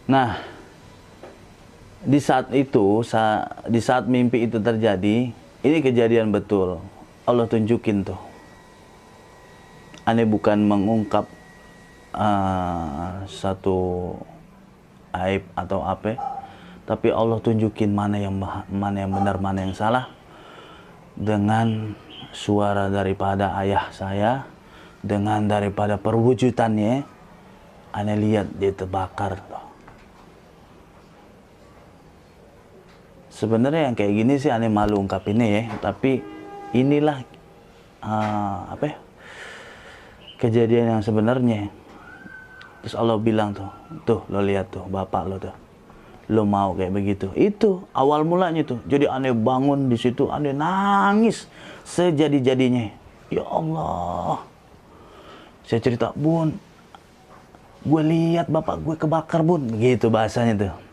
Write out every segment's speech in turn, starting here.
Nah, di saat itu, di saat mimpi itu terjadi, ini kejadian betul. Allah tunjukin tuh. Aneh bukan mengungkap satu aib atau apa, tapi Allah tunjukin mana yang benar, mana yang salah, dengan suara daripada ayah saya, dengan daripada perwujudannya. Aneh lihat dia terbakar tuh. Sebenarnya yang kayak gini sih aneh malu ungkapinnya ya, tapi inilah kejadian yang sebenarnya. Terus Allah bilang tuh lo lihat tuh bapak lo tuh, lo mau kayak begitu. Itu awal mulanya tuh. Jadi aneh bangun di situ, aneh nangis sejadi-jadinya. Ya Allah, saya cerita, bun, gue lihat bapak gue kebakar bun, gitu bahasanya tuh.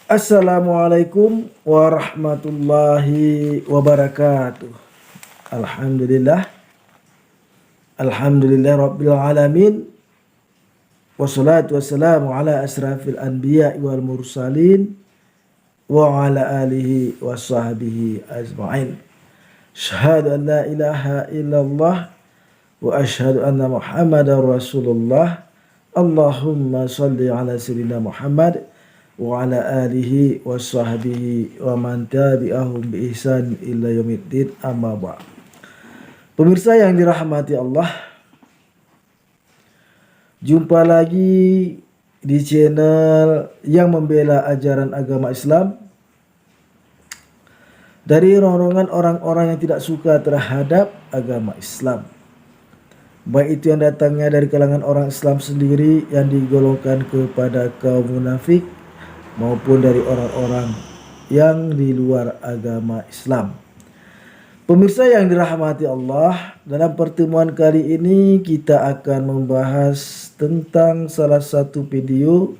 Assalamualaikum warahmatullahi wabarakatuh. Alhamdulillah rabbil alamin. Wassalatu wassalamu ala asrafil anbiya wal mursalin wa ala alihi wa sahbihi ajma'in. Syahadu an la ilaha illallah wa ashhadu anna muhammadar rasulullah. Allahumma salli ala sayyidina Muhammad wa ala alihi wa sahbihi wa man tabi'ahum bi ihsan illa yaumiddin, amma ba'd. Pemirsa yang dirahmati Allah, jumpa lagi di channel yang membela ajaran agama Islam dari rombongan orang-orang yang tidak suka terhadap agama Islam, baik itu yang datangnya dari kalangan orang Islam sendiri yang digolongkan kepada kaum munafik, maupun dari orang-orang yang di luar agama Islam. Pemirsa yang dirahmati Allah, dalam pertemuan kali ini kita akan membahas tentang salah satu video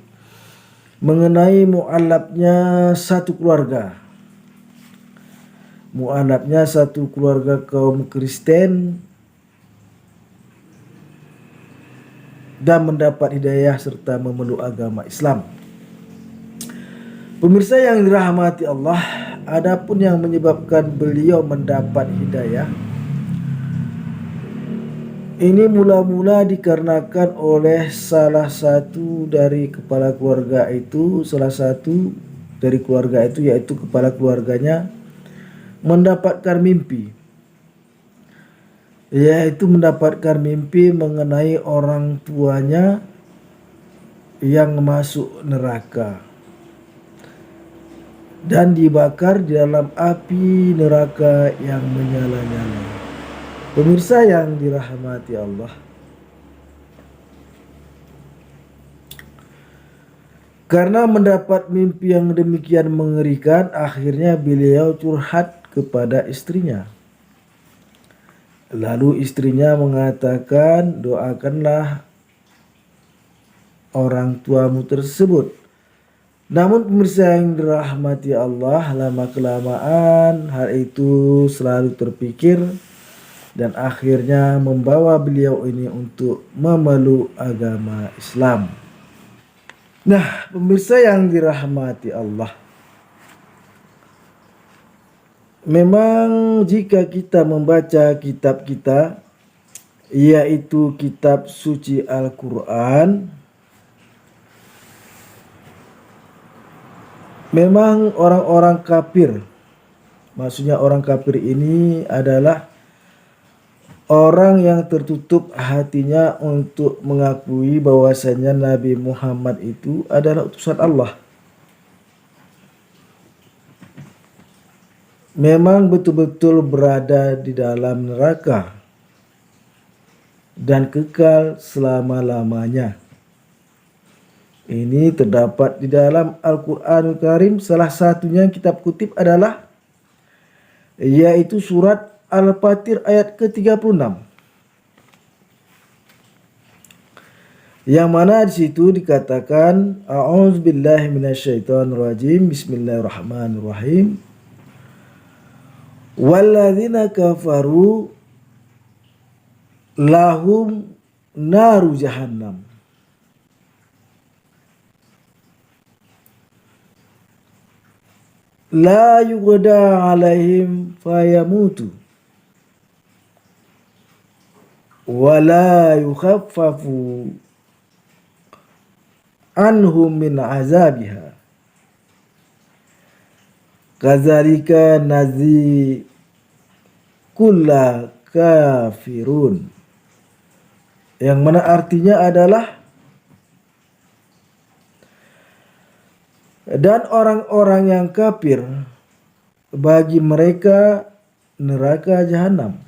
mengenai mu'alafnya satu keluarga. Mu'alafnya satu keluarga kaum Kristen dan mendapat hidayah serta memeluk agama Islam. Pemirsa yang dirahmati Allah, adapun yang menyebabkan beliau mendapat hidayah ini mula-mula dikarenakan oleh salah satu dari kepala keluarga itu, yaitu kepala keluarganya mendapatkan mimpi, mengenai orang tuanya yang masuk neraka dan dibakar di dalam api neraka yang menyala-nyala. Pemirsa yang dirahmati Allah, karena mendapat mimpi yang demikian mengerikan, akhirnya beliau curhat kepada istrinya. Lalu istrinya mengatakan, doakanlah orang tuamu tersebut. Namun pemirsa yang dirahmati Allah, lama kelamaan hal itu selalu terpikir dan akhirnya membawa beliau ini untuk memeluk agama Islam. Nah, pemirsa yang dirahmati Allah, memang jika kita membaca kitab kita, yaitu kitab suci Al-Quran, memang orang-orang kafir, maksudnya orang kafir ini adalah orang yang tertutup hatinya untuk mengakui bahwasanya Nabi Muhammad itu adalah utusan Allah. Memang betul-betul berada di dalam neraka dan kekal selama-lamanya. Ini terdapat di dalam Al-Quranul Karim. Salah satunya yang kita kutip adalah yaitu surat Al-Fatir ayat ke-36. Yang mana di situ dikatakan a'udzubillahi minasyaitonirrajim, bismillahirrahmanirrahim. Walladzina kafaru lahum naru jahannam. La yughda alaihim fayamutu wa la yukhaffafu anhum min azabiha. Kadzalika nazi kulla kafirun. Yang mana artinya adalah, dan orang-orang yang kafir bagi mereka neraka jahanam.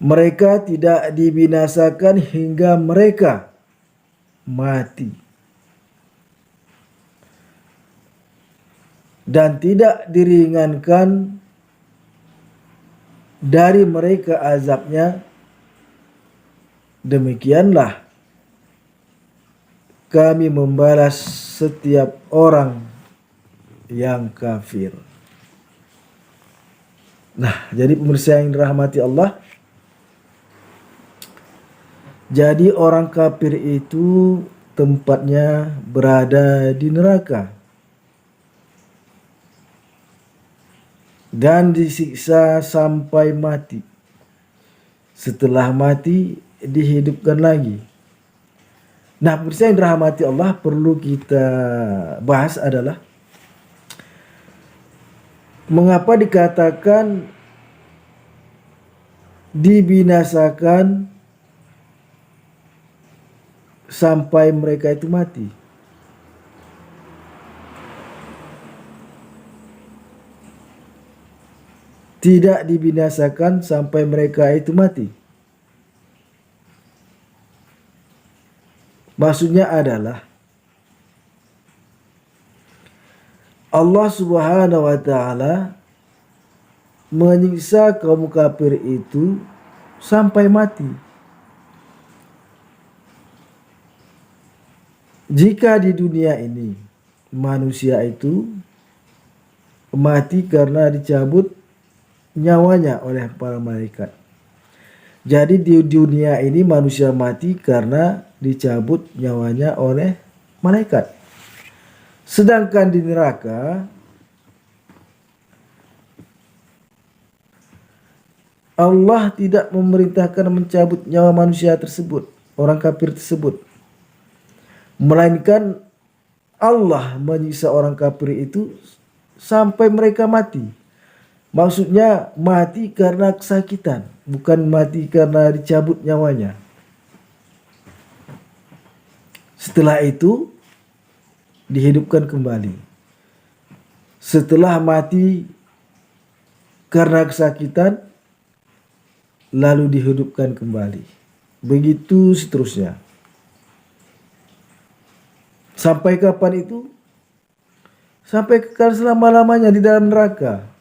Mereka tidak dibinasakan hingga mereka mati, dan tidak diringankan dari mereka azabnya. Demikianlah kami membalas setiap orang yang kafir. Nah, jadi pemirsa yang dirahmati Allah, jadi orang kafir itu tempatnya berada di neraka dan disiksa sampai mati. Setelah mati dihidupkan lagi. Nah, pemirsa yang dirahmati Allah, perlu kita bahas adalah mengapa dikatakan dibinasakan sampai mereka itu mati. Tidak dibinasakan sampai mereka itu mati. Maksudnya adalah Allah Subhanahu wa ta'ala menyiksa kaum kafir itu sampai mati. Jika di dunia ini manusia itu mati karena dicabut nyawanya oleh para malaikat. Jadi di dunia ini manusia mati karena dicabut nyawanya oleh malaikat. Sedangkan di neraka Allah tidak memerintahkan mencabut nyawa manusia tersebut, orang kafir tersebut. Melainkan Allah menyiksa orang kafir itu sampai mereka mati. Maksudnya mati karena kesakitan, bukan mati karena dicabut nyawanya. Setelah itu dihidupkan kembali. Setelah mati karena kesakitan, lalu dihidupkan kembali. Begitu seterusnya. Sampai kapan itu? Sampai kekal selama-lamanya di dalam neraka.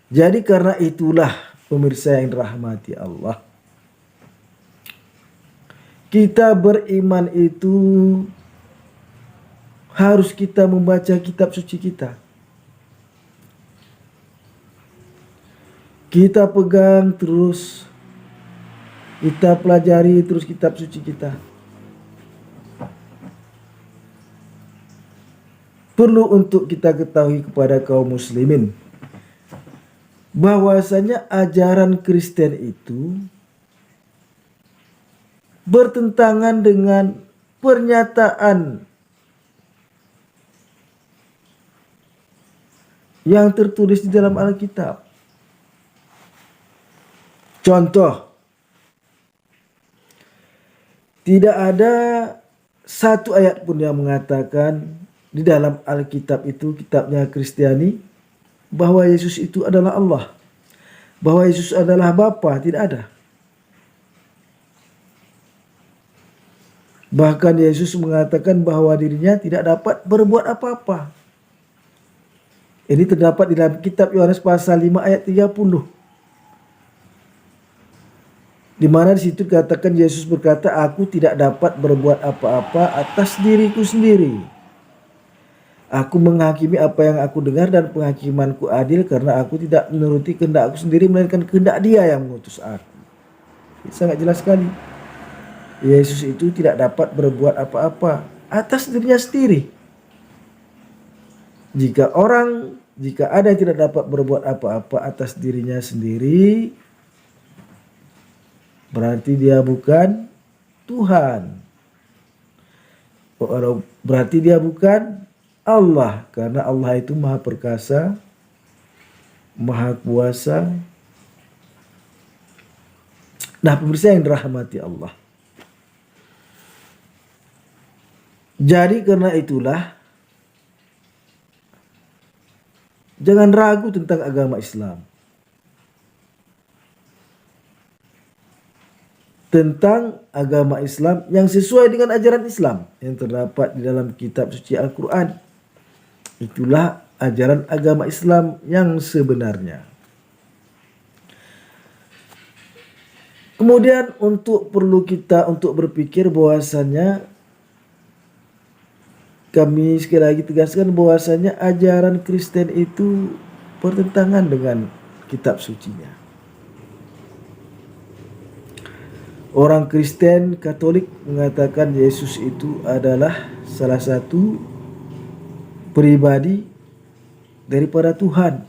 Jadi karena itulah pemirsa yang dirahmati Allah, kita beriman itu harus kita membaca kitab suci kita. Kita pegang terus, kita pelajari terus kitab suci kita. Perlu untuk kita ketahui kepada kaum muslimin bahwasanya ajaran Kristen itu bertentangan dengan pernyataan yang tertulis di dalam Alkitab. Contoh, tidak ada satu ayat pun yang mengatakan di dalam Alkitab itu, kitabnya Kristiani, bahwa Yesus itu adalah Allah, bahwa Yesus adalah Bapa. Tidak ada. Bahkan Yesus mengatakan bahwa dirinya tidak dapat berbuat apa-apa. Ini terdapat di dalam kitab Yohanes pasal 5 ayat 30. Di mana di situ dikatakan Yesus berkata, "Aku tidak dapat berbuat apa-apa atas diriku sendiri. Aku menghakimi apa yang aku dengar dan penghakimanku adil karena aku tidak menuruti kehendak aku sendiri melainkan kehendak Dia yang mengutus aku." Ini sangat jelas sekali. Yesus itu tidak dapat berbuat apa-apa atas dirinya sendiri. Jika ada yang tidak dapat berbuat apa-apa atas dirinya sendiri, berarti dia bukan Tuhan. Berarti dia bukan Allah, karena Allah itu Maha Perkasa, Maha Kuasa. Nah, pemirsa yang dirahmati Allah. Jadi karena itulah, jangan ragu tentang agama Islam. Tentang agama Islam yang sesuai dengan ajaran Islam yang terdapat di dalam kitab suci Al-Quran. Itulah ajaran agama Islam yang sebenarnya. Kemudian perlu kita untuk berpikir bahwasannya, kami sekali lagi tegaskan bahwasannya ajaran Kristen itu bertentangan dengan kitab sucinya. Orang Kristen Katolik mengatakan Yesus itu adalah salah satu pribadi daripada Tuhan.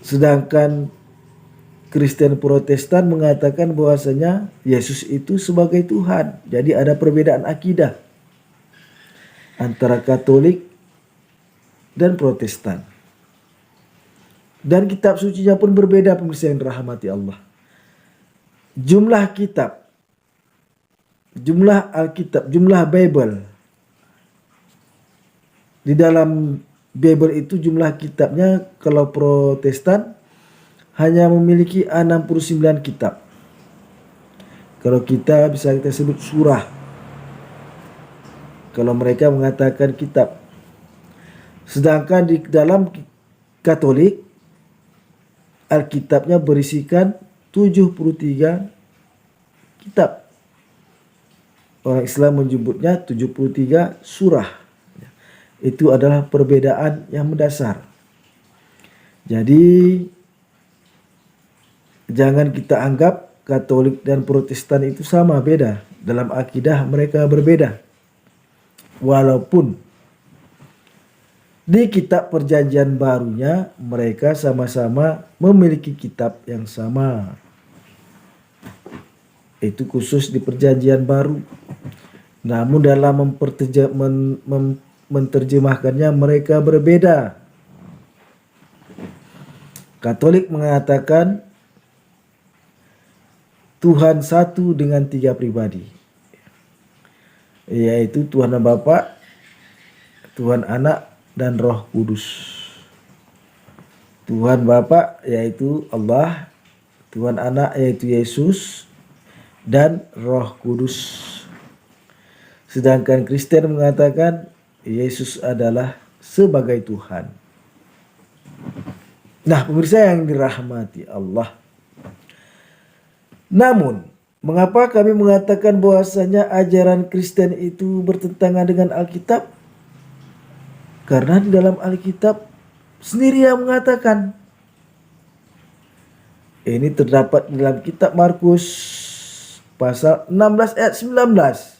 Sedangkan Kristen Protestan mengatakan bahwasanya Yesus itu sebagai Tuhan. Jadi ada perbedaan akidah antara Katolik dan Protestan. Dan kitab sucinya pun berbeda, pemirsa yang dirahmati Allah. Jumlah kitab, jumlah Alkitab, jumlah Bible. Di dalam Bible itu jumlah kitabnya kalau Protestan hanya memiliki 69 kitab. Kalau kita bisa kita sebut surah. Kalau mereka mengatakan kitab. Sedangkan di dalam Katolik, Alkitabnya berisikan 73 kitab. Orang Islam menyebutnya 73 surah. Itu adalah perbedaan yang mendasar. Jadi jangan kita anggap Katolik dan Protestan itu sama, beda. Dalam akidah mereka berbeda. Walaupun di kitab perjanjian barunya mereka sama-sama memiliki kitab yang sama. Itu khusus di perjanjian baru. Namun dalam menerjemahkannya mereka berbeda. Katolik mengatakan Tuhan satu dengan 3 pribadi, yaitu Tuhan Bapa, Tuhan Anak, dan Roh Kudus. Tuhan Bapa yaitu Allah, Tuhan Anak yaitu Yesus, dan Roh Kudus. Sedangkan Kristen mengatakan Yesus adalah sebagai Tuhan. Nah, pemirsa yang dirahmati Allah. Namun, mengapa kami mengatakan bahwasanya ajaran Kristen itu bertentangan dengan Alkitab? Karena di dalam Alkitab sendiri yang mengatakan. Ini terdapat dalam kitab Markus pasal 16 ayat 19.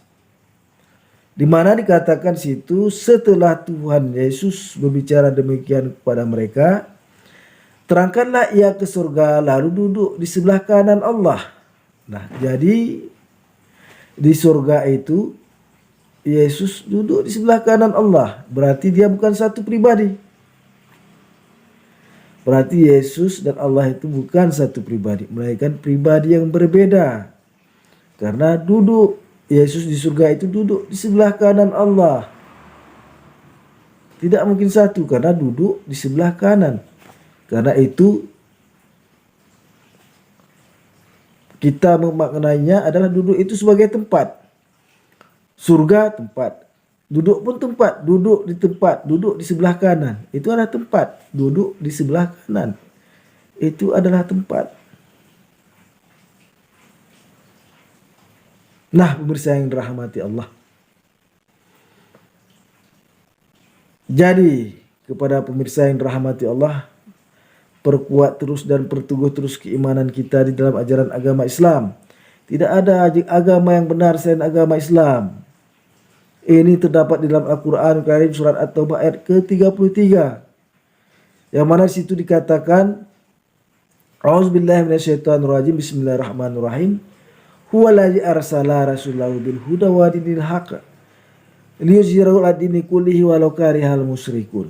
Di mana dikatakan situ, setelah Tuhan Yesus berbicara demikian kepada mereka, terangkanlah ia ke surga lalu duduk di sebelah kanan Allah. Nah, jadi di surga itu Yesus duduk di sebelah kanan Allah. Berarti dia bukan satu pribadi. Berarti Yesus dan Allah itu bukan satu pribadi, melainkan pribadi yang berbeda. Karena Yesus di surga itu duduk di sebelah kanan Allah. Tidak mungkin satu karena duduk di sebelah kanan. Karena itu kita memaknainya adalah duduk itu sebagai tempat. Surga tempat. Duduk pun tempat, duduk di tempat, duduk di sebelah kanan. Itu adalah tempat. Duduk di sebelah kanan. Itu adalah tempat. Nah, pemirsa yang dirahmati Allah. Jadi, kepada pemirsa yang dirahmati Allah, perkuat terus dan perteguh terus keimanan kita di dalam ajaran agama Islam. Tidak ada agama yang benar selain agama Islam. Ini terdapat di dalam Al-Quran Karim surat At-Taubah ayat ke-33. Yang mana situ dikatakan, A'udzubillahi minasyaitonirrajim, bismillahirrahmanirrahim. Huwallazi arsala rasulahu bil huda wa dinil haqq liyuzhirahu 'ala dini kullihi walau karihal musyrikun.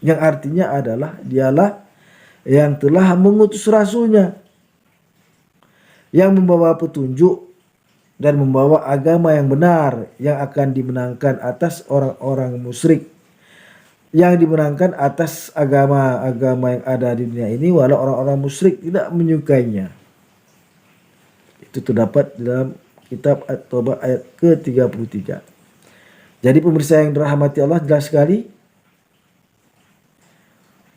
Yang artinya adalah dialah yang telah mengutus rasulnya yang membawa petunjuk dan membawa agama yang benar yang akan dimenangkan atas orang-orang musyrik, yang dimenangkan atas agama-agama yang ada di dunia ini walau orang-orang musyrik tidak menyukainya. Itu terdapat dalam kitab At-Taubah ayat ke-33. Jadi pemirsa yang dirahmati Allah, jelas sekali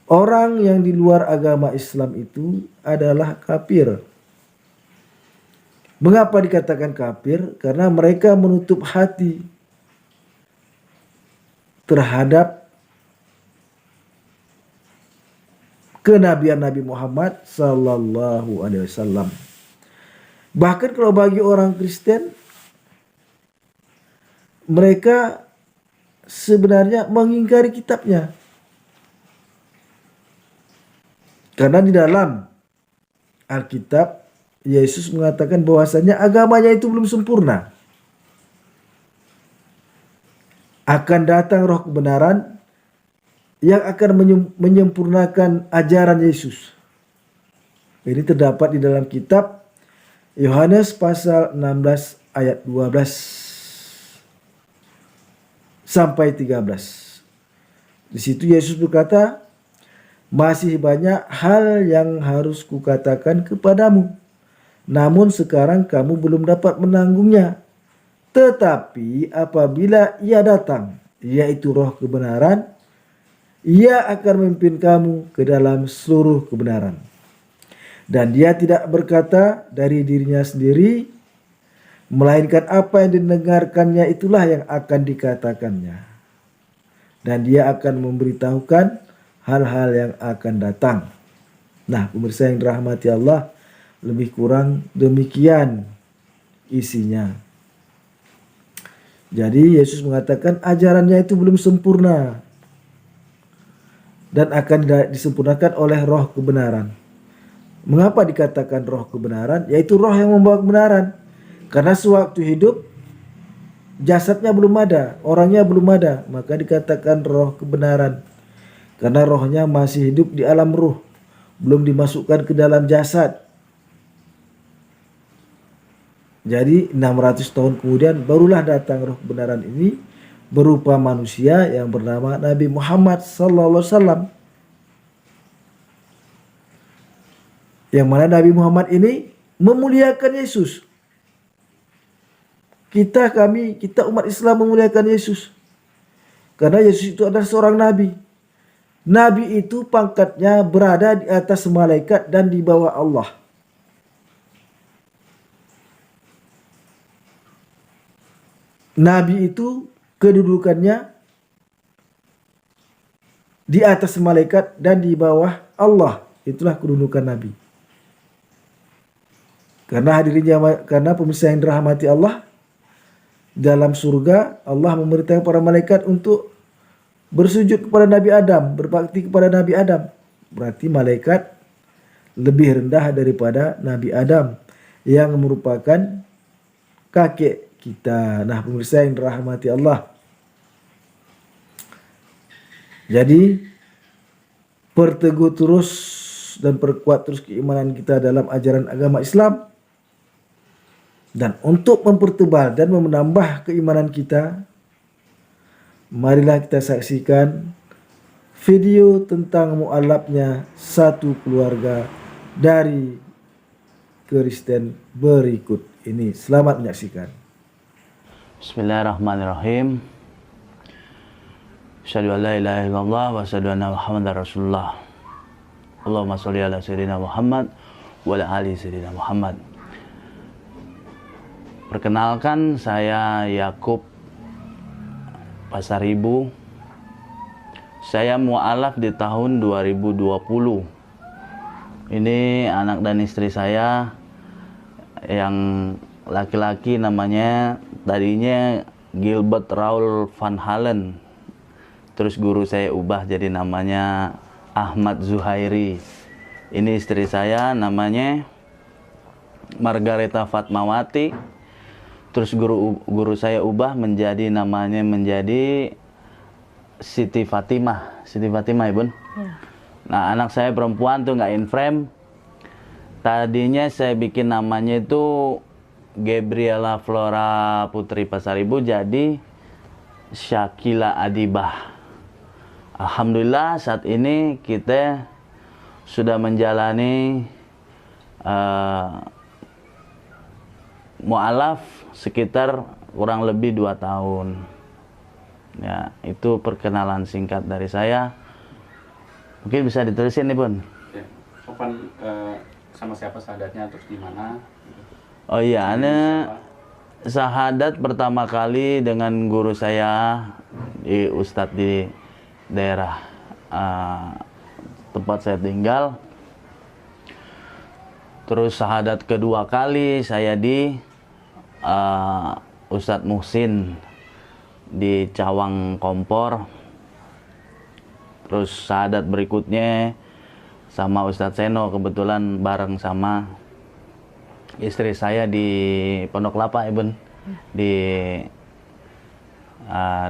orang yang di luar agama Islam itu adalah kafir. Mengapa dikatakan kafir? Karena mereka menutup hati terhadap kenabian Nabi Muhammad sallallahu alaihi wasallam. Bahkan kalau bagi orang Kristen, mereka sebenarnya mengingkari kitabnya. Karena di dalam Alkitab Yesus mengatakan bahwasanya agamanya itu belum sempurna. Akan datang roh kebenaran yang akan menyempurnakan ajaran Yesus. Ini terdapat di dalam kitab Yohanes pasal 16 ayat 12 sampai 13. Di situ Yesus berkata, masih banyak hal yang harus kukatakan kepadamu, namun sekarang kamu belum dapat menanggungnya. Tetapi apabila ia datang, yaitu roh kebenaran, ia akan memimpin kamu ke dalam seluruh kebenaran. Dan dia tidak berkata dari dirinya sendiri, melainkan apa yang didengarkannya itulah yang akan dikatakannya. Dan dia akan memberitahukan hal-hal yang akan datang. Nah, pemirsa yang dirahmati Allah, lebih kurang demikian isinya. Jadi Yesus mengatakan ajarannya itu belum sempurna dan akan disempurnakan oleh roh kebenaran. Mengapa dikatakan roh kebenaran? Yaitu roh yang membawa kebenaran. Karena sewaktu hidup jasadnya belum ada, orangnya belum ada, maka dikatakan roh kebenaran. Karena rohnya masih hidup di alam ruh, belum dimasukkan ke dalam jasad. Jadi 600 tahun kemudian barulah datang roh kebenaran ini berupa manusia yang bernama Nabi Muhammad sallallahu alaihi wasallam. Yang mana Nabi Muhammad ini memuliakan Yesus. Kita umat Islam memuliakan Yesus. Karena Yesus itu adalah seorang nabi. Nabi itu pangkatnya berada di atas malaikat dan di bawah Allah. Nabi itu kedudukannya di atas malaikat dan di bawah Allah. Itulah kedudukan Nabi. Karena pemirsa yang dirahmati Allah, dalam surga Allah memerintahkan para malaikat untuk bersujud kepada Nabi Adam, berbakti kepada Nabi Adam. Berarti malaikat lebih rendah daripada Nabi Adam yang merupakan kakek kita. Nah, pemirsa yang dirahmati Allah, jadi perteguh terus dan perkuat terus keimanan kita dalam ajaran agama Islam. Dan untuk mempertebal dan menambah keimanan kita, marilah kita saksikan video tentang mualafnya satu keluarga dari Kristen berikut ini. Selamat menyaksikan. Bismillahirrahmanirrahim. Asyhadu an la ilaha illallah wa asyhadu anna Muhammadar Rasulullah. Allahumma sholli ala sayyidina Muhammad wa ala ali sayyidina Muhammad. Perkenalkan, saya Yakub Pasaribu. Saya mu'alaf di tahun 2020. Ini anak dan istri saya yang laki-laki namanya tadinya Gilbert Raul Van Halen. Terus guru saya ubah jadi namanya Ahmad Zuhairi. Ini istri saya namanya Margareta Fatmawati. Terus guru saya ubah menjadi namanya Siti Fatimah. Siti Fatimah ya bun. Nah anak saya perempuan tuh nggak in frame. Tadinya saya bikin namanya itu Gabriela Flora Putri Pasaribu jadi Syakila Adibah. Alhamdulillah saat ini kita sudah menjalani mu'alaf sekitar kurang lebih 2 tahun. Ya, itu perkenalan singkat dari saya. Mungkin bisa diterusin nih bun. Ya. Kapan sama siapa sahadatnya, terus di mana? Oh iya, ini sahadat pertama kali dengan guru saya di Ustadz di daerah tempat saya tinggal. Terus sahadat kedua kali saya di Ustadz Muhsin di Cawang Kompor. Terus sahadat berikutnya sama Ustadz Seno, kebetulan bareng sama istri saya di Pondok Lapa ya bun, di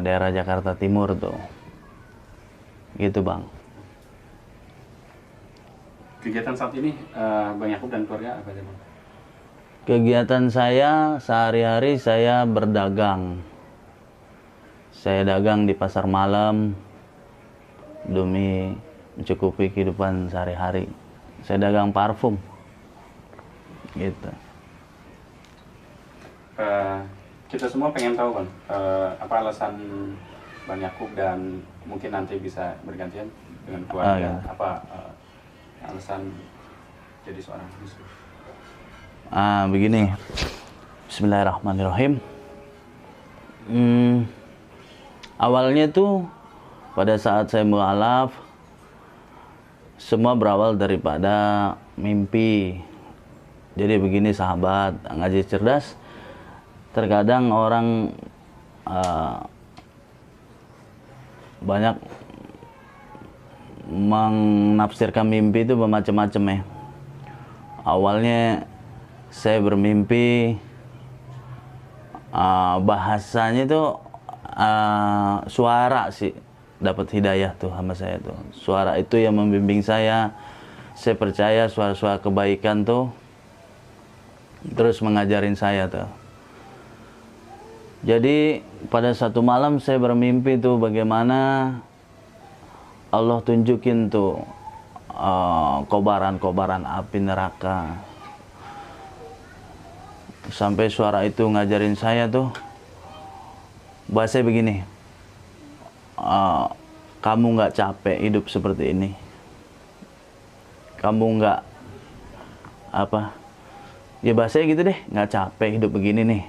daerah Jakarta Timur tuh, gitu bang. Kegiatan saat ini Bang Yakub dan keluarga apa aja bang? Kegiatan saya sehari-hari saya berdagang. Saya dagang di pasar malam demi mencukupi kehidupan sehari-hari. Saya dagang parfum, gitu. Kita semua pengen tahu kan apa alasan Bang Yakub dan mungkin nanti bisa bergantian dengan keluarga, apa alasan jadi seorang muslim? Begini, Bismillahirrahmanirrahim. Awalnya tuh pada saat saya mu'alaf, semua berawal daripada mimpi. Jadi begini sahabat, ngaji cerdas. Terkadang orang banyak menafsirkan mimpi itu bermacam-macam ya. Awalnya saya bermimpi, bahasanya itu suara sih, dapat hidayah tuh sama saya tuh. Suara itu yang membimbing saya. Saya percaya suara-suara kebaikan tuh terus mengajarin saya tuh. Jadi pada satu malam saya bermimpi tuh bagaimana Allah tunjukin tuh kobaran-kobaran api neraka. Sampai suara itu ngajarin saya tuh, bahasa begini, kamu nggak capek hidup seperti ini, kamu nggak apa, ya bahasanya gitu deh, nggak capek hidup begini nih,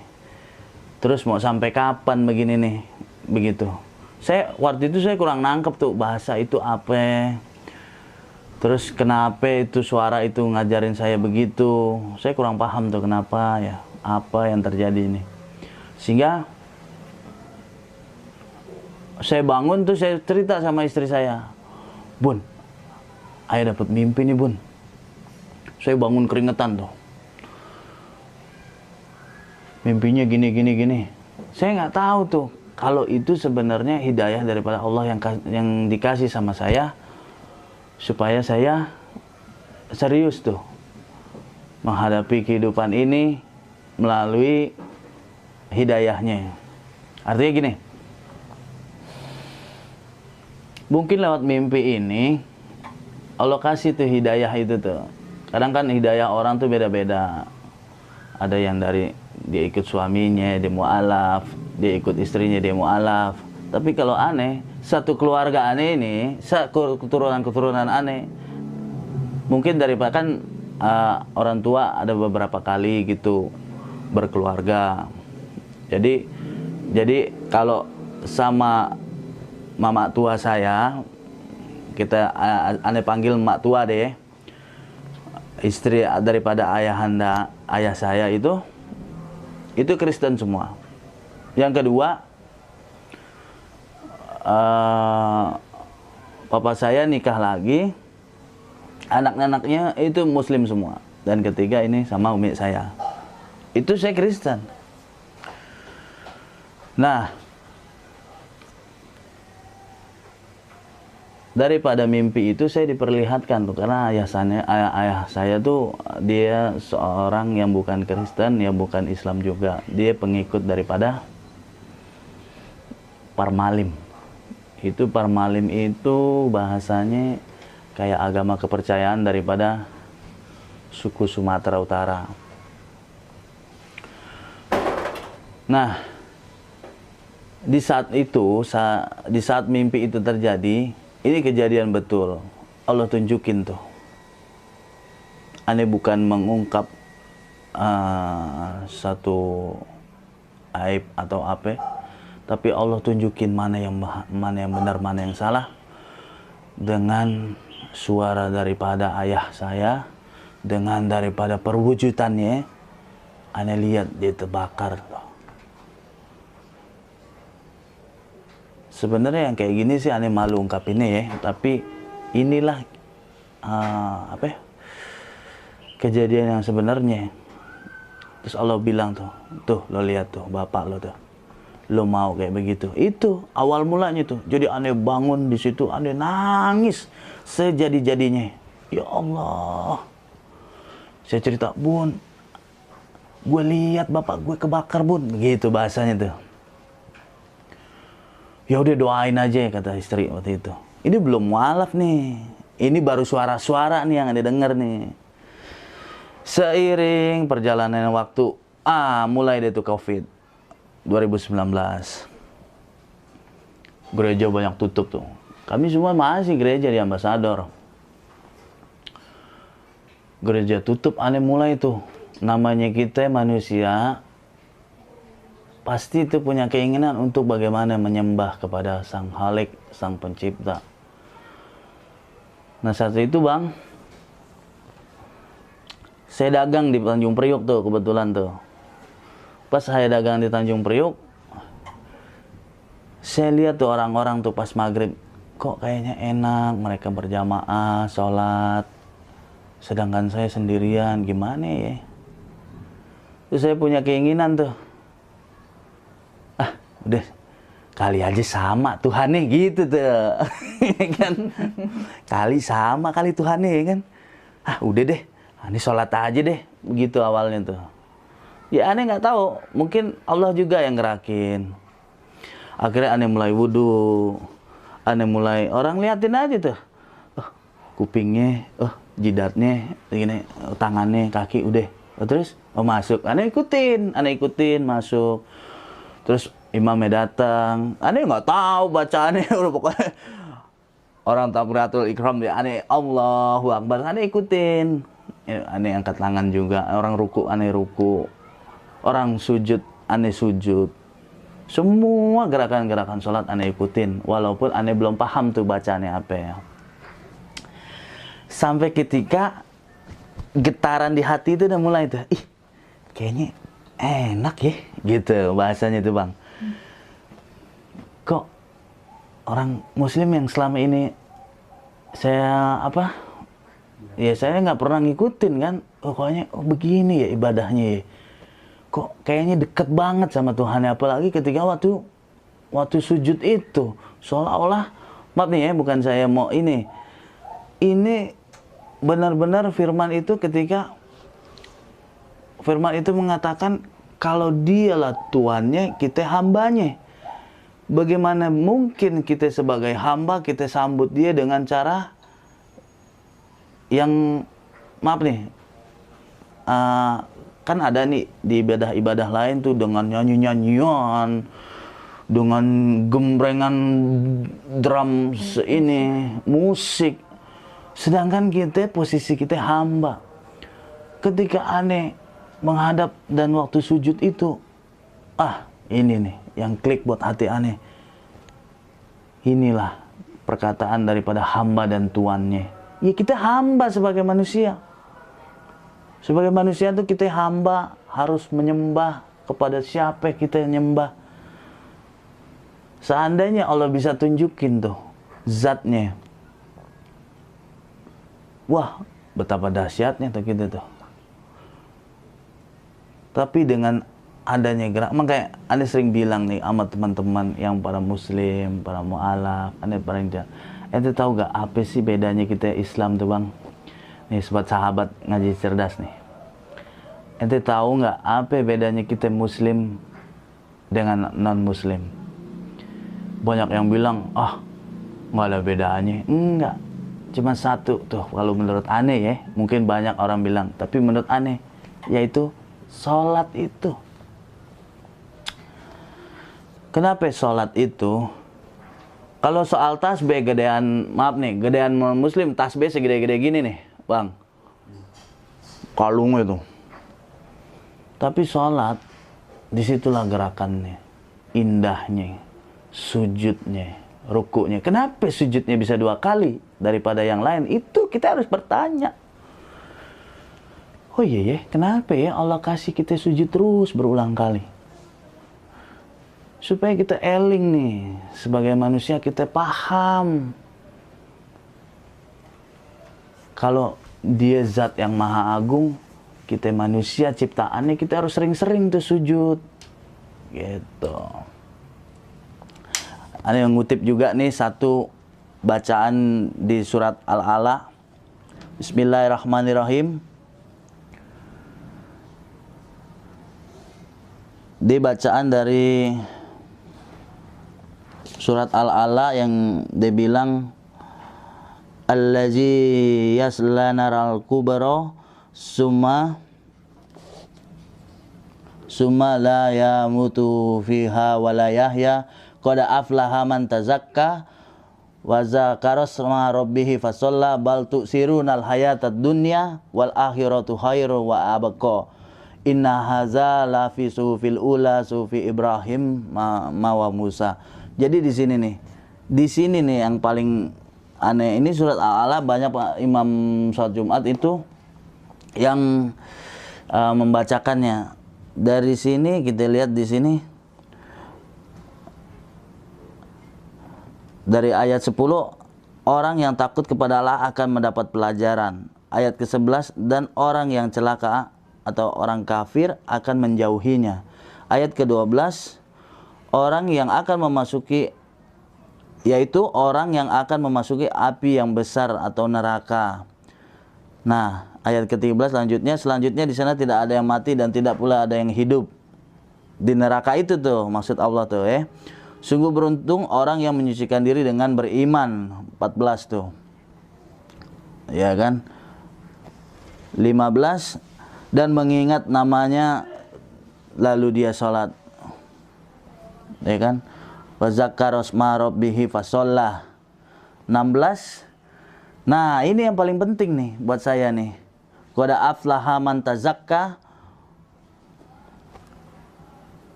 terus mau sampai kapan begini nih, begitu. Saya waktu itu saya kurang nangkep tuh bahasa itu apa, terus kenapa itu suara itu ngajarin saya begitu, saya kurang paham tuh kenapa ya, apa yang terjadi ini. Sehingga saya bangun tuh saya cerita sama istri saya, Bun, ayah dapat mimpi nih bun. Saya bangun keringetan tuh, mimpinya gini. Saya nggak tahu tuh kalau itu sebenarnya hidayah daripada Allah yang dikasih sama saya supaya saya serius tuh menghadapi kehidupan ini melalui hidayahnya. Artinya gini, mungkin lewat mimpi ini Allah kasih tuh hidayah itu tuh. Kadang kan hidayah orang tuh beda-beda. Ada yang dari dia ikut suaminya, dia mu'alaf, dia ikut istrinya, dia mu'alaf. Tapi kalau aneh, satu keluarga aneh ini, keturunan aneh, mungkin daripada kan orang tua ada beberapa kali gitu berkeluarga. Jadi kalau sama mama tua saya, kita aneh panggil mak tua deh, istri daripada ayah saya itu Kristen semua. Yang kedua, papa saya nikah lagi, anak-anaknya itu Muslim semua. Dan ketiga ini sama umi saya, itu saya Kristen. Nah, daripada mimpi itu saya diperlihatkan tuh, karena ayah saya tuh dia seorang yang bukan Kristen, ya bukan Islam juga. Dia pengikut daripada Parmalim. Parmalim itu bahasanya kayak agama kepercayaan daripada suku Sumatera Utara. Nah, di saat itu, di saat mimpi itu terjadi, ini kejadian betul. Allah tunjukin tuh. Aneh bukan mengungkap satu aib atau apa, tapi Allah tunjukin mana yang benar, mana yang salah, dengan suara daripada ayah saya, dengan daripada perwujudannya. Aneh lihat dia terbakar tuh. Sebenarnya yang kayak gini sih aneh malu ungkapinnya ya, tapi inilah kejadian yang sebenarnya. Terus Allah bilang tuh lo lihat tuh bapak lo tuh, lo mau kayak begitu. Itu awal mulanya tuh. Jadi aneh bangun di situ, aneh nangis sejadi-jadinya. Ya Allah, saya cerita, Bun, gue lihat bapak gue kebakar, Bun, begitu bahasanya tuh. Ya udah doain aja, kata istri waktu itu. Ini belum mualaf nih. Ini baru suara-suara nih yang Anda dengar nih. Seiring perjalanan waktu, mulai deh tuh Covid 2019. Gereja banyak tutup tuh. Kami semua masih gereja di Ambasador. Gereja tutup, aneh mulai tuh. Namanya kita manusia, pasti itu punya keinginan untuk bagaimana menyembah kepada Sang Khalik, Sang Pencipta. Nah saat itu Bang, saya dagang di Tanjung Priok tuh kebetulan tuh. Pas saya dagang di Tanjung Priok, saya lihat tuh orang-orang tuh pas maghrib, kok kayaknya enak mereka berjamaah, sholat. Sedangkan saya sendirian, gimana ya? Terus saya punya keinginan tuh, udah kali aja sama Tuhannya gitu tuh. Kan kali sama kali Tuhannya kan. Udah deh, aneh sholat aja deh, begitu awalnya tuh. Ya aneh nggak tahu, mungkin Allah juga yang gerakin. Akhirnya aneh mulai wudhu, aneh mulai orang liatin aja tuh, kupingnya, jidatnya, gini, tangannya, kaki, udah. Terus masuk, aneh ikutin masuk. Terus imamnya datang, aneh nggak tahu bacaannya, udah pokoknya orang takbiratul ikram dia, aneh Allahu Akbar, aneh ikutin, aneh angkat tangan juga, orang ruku aneh ruku, orang sujud aneh sujud, semua gerakan-gerakan sholat aneh ikutin, walaupun aneh belum paham tuh bacaannya apa ya. Sampai ketika getaran di hati itu udah mulai tuh, kayaknya enak ya, gitu bahasanya tuh Bang. Kok orang Muslim yang selama ini saya saya nggak pernah ngikutin kan, kayaknya begini ya ibadahnya ya. Kok kayaknya deket banget sama Tuhan, apalagi ketika waktu sujud itu seolah-olah, maaf nih ya, bukan saya mau ini benar-benar firman itu, ketika firman itu mengatakan kalau dialah Tuhannya, kita hambanya. Bagaimana mungkin kita sebagai hamba, kita sambut dia dengan cara yang, maaf nih, kan ada nih di ibadah-ibadah lain tuh dengan nyanyi-nyanyian, dengan gembrengan drum ini, musik. Sedangkan kita, posisi kita hamba. Ketika aneh menghadap dan waktu sujud itu, ini nih yang klik buat hati aneh. Inilah perkataan daripada hamba dan tuannya. Ya kita hamba sebagai manusia. Sebagai manusia itu kita hamba, harus menyembah kepada siapa kita nyembah. Seandainya Allah bisa tunjukin tuh zatnya, wah betapa dahsyatnya tuh kita tuh. Tapi dengan adanya gerak, makanya Anda sering bilang nih sama teman-teman yang para muslim, para mu'alaf, Anda paling ente tahu gak apa sih bedanya kita Islam tuh bang? Nih sobat sahabat ngaji cerdas nih. Ente tahu gak apa bedanya kita muslim dengan non muslim? Banyak yang bilang, nggak ada bedanya. Enggak, cuma satu tuh kalau menurut aneh ya. Mungkin banyak orang bilang, tapi menurut aneh, yaitu sholat itu. Kenapa sholat itu? Kalau soal tasbih gedean, maaf nih, gedean muslim tasbih segede-gede gini nih, bang. Kalung itu. Tapi sholat, disitulah gerakannya, indahnya, sujudnya, rukuknya. Kenapa sujudnya bisa 2 kali daripada yang lain? Itu kita harus bertanya. Oh iya ya, kenapa ya Allah kasih kita sujud terus berulang kali? Supaya kita eling nih, sebagai manusia kita paham. Kalau dia zat yang maha agung, kita manusia ciptaannya, kita harus sering-sering tuh sujud. Gitu. Ada yang ngutip juga nih satu bacaan di surat Al-Ala. Bismillahirrahmanirrahim. Di bacaan dari surat Al-Ala yang dia bilang, Allazi yasla naral kubra summa la yamutu fiha wa la yahya qad aflaha man tazakka wa zakara isma rabbih fasalla bal tu'sirunal hayatad dunya wal akhiratu khairu wa abqa inna hadza la fi suhufil ula sufi Ibrahim wa Musa. Jadi di sini nih yang paling aneh, ini surat Al-Ala banyak imam sholat Jumat itu yang membacakannya. Dari sini kita lihat di sini dari ayat 10, orang yang takut kepada Allah akan mendapat pelajaran. Ayat ke-11, dan orang yang celaka atau orang kafir akan menjauhinya. Ayat ke-12, orang yang akan memasuki, yaitu orang yang akan memasuki api yang besar atau neraka. Nah, ayat ke-13 selanjutnya di sana tidak ada yang mati dan tidak pula ada yang hidup. Di neraka itu tuh maksud Allah tuh ya. Sungguh beruntung orang yang menyucikan diri dengan beriman. 14 tuh. Ya kan? 15, dan mengingat namanya lalu dia sholat. Ya kan? Wa zakara isma rabbih fasalla. 16. Nah, ini yang paling penting nih buat saya nih. Qad aflaha man tazakka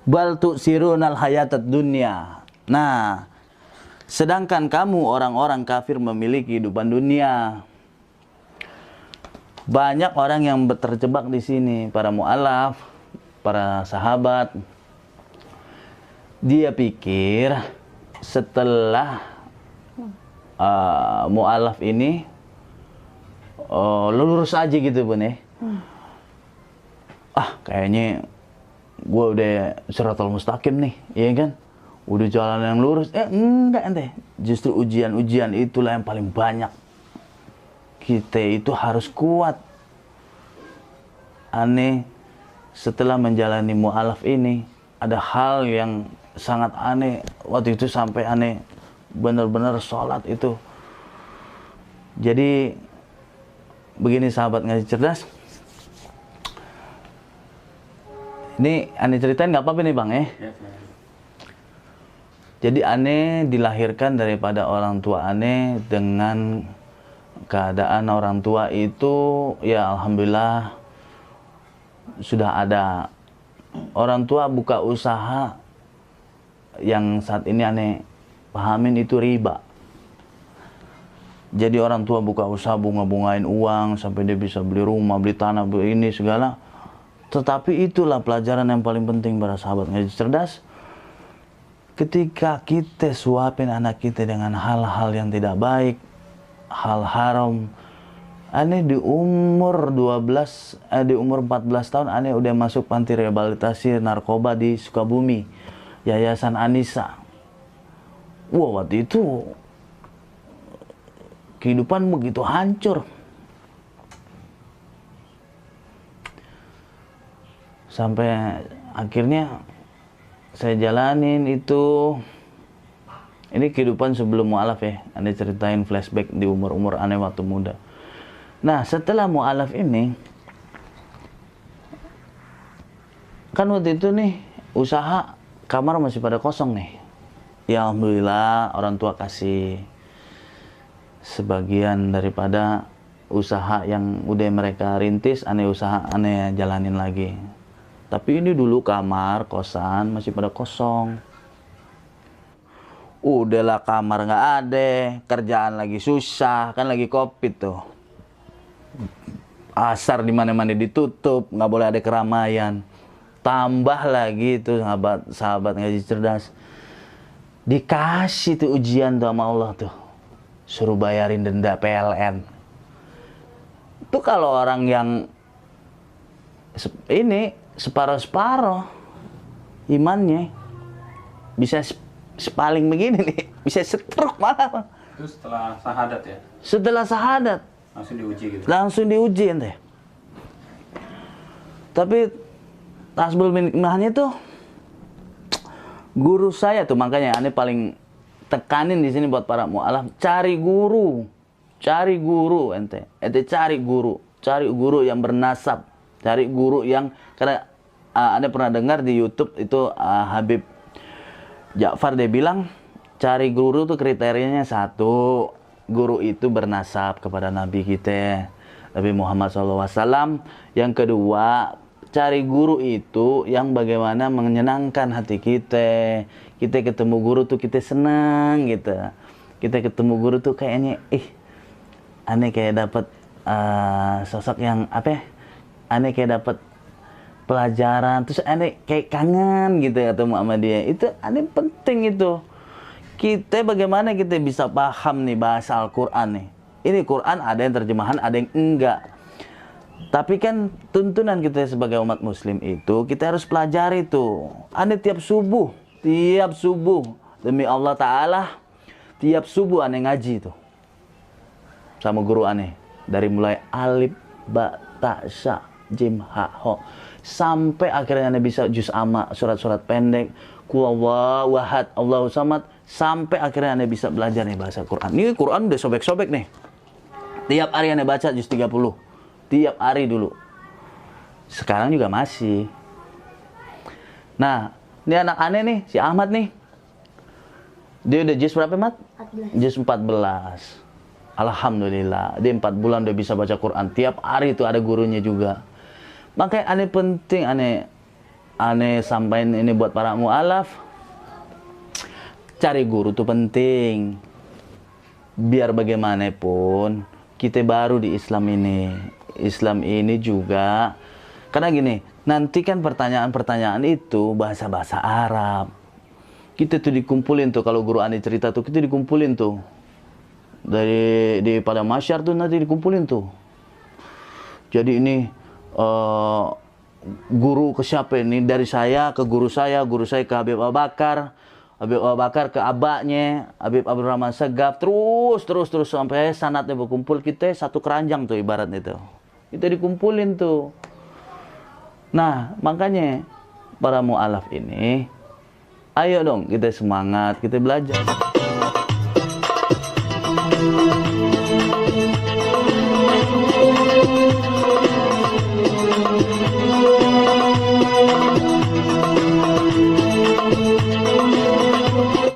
bal tu'sirunal hayatad dunya. Nah, sedangkan kamu orang-orang kafir memiliki kehidupan dunia. Banyak orang yang terjebak di sini, para mu'alaf, para sahabat. Dia pikir setelah mu'alaf ini lurus aja gitu bun ya. Kayaknya gue udah siratal mustaqim nih, iya kan? Udah jalan yang lurus. Enggak ente. Justru ujian-ujian itulah yang paling banyak. Kita itu harus kuat. Aneh, setelah menjalani mu'alaf ini, ada hal yang sangat aneh. Waktu itu sampai aneh benar-benar sholat itu. Jadi begini sahabat ngaji cerdas. Ini aneh ceritain nggak apa-apa nih bang ya. Jadi aneh dilahirkan daripada orang tua aneh dengan keadaan orang tua itu ya alhamdulillah sudah ada. Orang tua buka usaha yang saat ini aneh pahamin itu riba. Jadi orang tua buka usaha bunga-bungain uang sampai dia bisa beli rumah, beli tanah, beli ini segala. Tetapi itulah pelajaran yang paling penting para sahabat ngaji cerdas. Ketika kita suapin anak kita dengan hal-hal yang tidak baik, hal haram, aneh di umur 14 tahun aneh udah masuk panti rehabilitasi narkoba di Sukabumi, Yayasan Anissa. Wah, waktu itu kehidupan begitu hancur. Sampai akhirnya saya jalanin itu. Ini kehidupan sebelum mu'alaf ya. Anda ceritain flashback di umur-umur aneh waktu muda. Nah, setelah mu'alaf ini, kan waktu itu nih, usaha kamar masih pada kosong nih. Ya alhamdulillah orang tua kasih sebagian daripada usaha yang udah mereka rintis, aneh usaha aneh jalanin lagi. Tapi ini dulu kamar, kosan masih pada kosong. Udahlah kamar nggak ada, kerjaan lagi susah, kan lagi COVID tuh. Asar di mana-mana ditutup, nggak boleh ada keramaian. Tambah lagi tuh sahabat ngaji cerdas. Dikasih tuh ujian tuh sama Allah tuh. Suruh bayarin denda PLN. Itu kalau orang yang ini separuh-separuh imannya bisa sepaling begini nih, bisa setruk malah. Itu setelah syahadat ya? Setelah syahadat Langsung diuji gitu? langsung diuji ente. Tapi tasbul minahnya tuh guru saya tuh, makanya aneh paling tekanin di sini buat para mu'alaf, cari guru ente cari guru yang bernasab, cari guru yang, karena Anda pernah dengar di YouTube itu Habib Ja'far dia bilang cari guru tuh kriterianya satu, guru itu bernasab kepada Nabi kita Nabi Muhammad SAW. Yang kedua, cari guru itu yang bagaimana menyenangkan hati kita. Kita ketemu guru tuh kita senang gitu. Kita ketemu guru tuh kayaknya aneh kayak dapat sosok yang apa ya? Aneh kayak dapat pelajaran, terus aneh kayak kangen gitu ketemu sama dia. Itu aneh penting itu. Kita bagaimana kita bisa paham nih bahasa Al-Qur'an nih. Ini Quran ada yang terjemahan, ada yang enggak. Tapi kan tuntunan kita sebagai umat muslim itu kita harus pelajari tuh. Aneh tiap subuh demi Allah Ta'ala, tiap subuh aneh ngaji tuh sama guru aneh. Dari mulai alif, ba, ta, sya, jim, ha, ho, sampai akhirnya aneh bisa juz amma, surat-surat pendek, Huwallahu ahad, Allahu samad, sampai akhirnya aneh bisa belajar nih bahasa Quran. Ini Quran udah sobek-sobek nih. Tiap hari aneh baca juz 30. Tiap hari dulu. Sekarang juga masih. Nah, ini anak aneh nih, si Ahmad nih. Dia udah juz berapa, Mat? 14. Juz 14. Alhamdulillah, dia 4 bulan udah bisa baca Quran. Tiap hari itu ada gurunya juga. Makanya aneh penting, aneh sampaikan ini buat para mu'alaf. Cari guru tuh penting. Biar bagaimanapun, kita baru di Islam ini. Islam ini juga, karena gini, nanti kan pertanyaan-pertanyaan itu bahasa-bahasa Arab. Kita tuh dikumpulin tuh, kalau guru aneh cerita tuh, kita dikumpulin tuh. Di pada masyar tuh nanti dikumpulin tuh. Jadi ini guru ke siapa ini? Dari saya ke guru saya ke Habib Abu Bakar ke abaknya, Habib Abdurrahman Segaf, terus sampai sanatnya berkumpul, kita satu keranjang tuh ibarat itu. Kita dikumpulin tuh. Nah, makanya para mu'alaf ini, ayo dong kita semangat, kita belajar.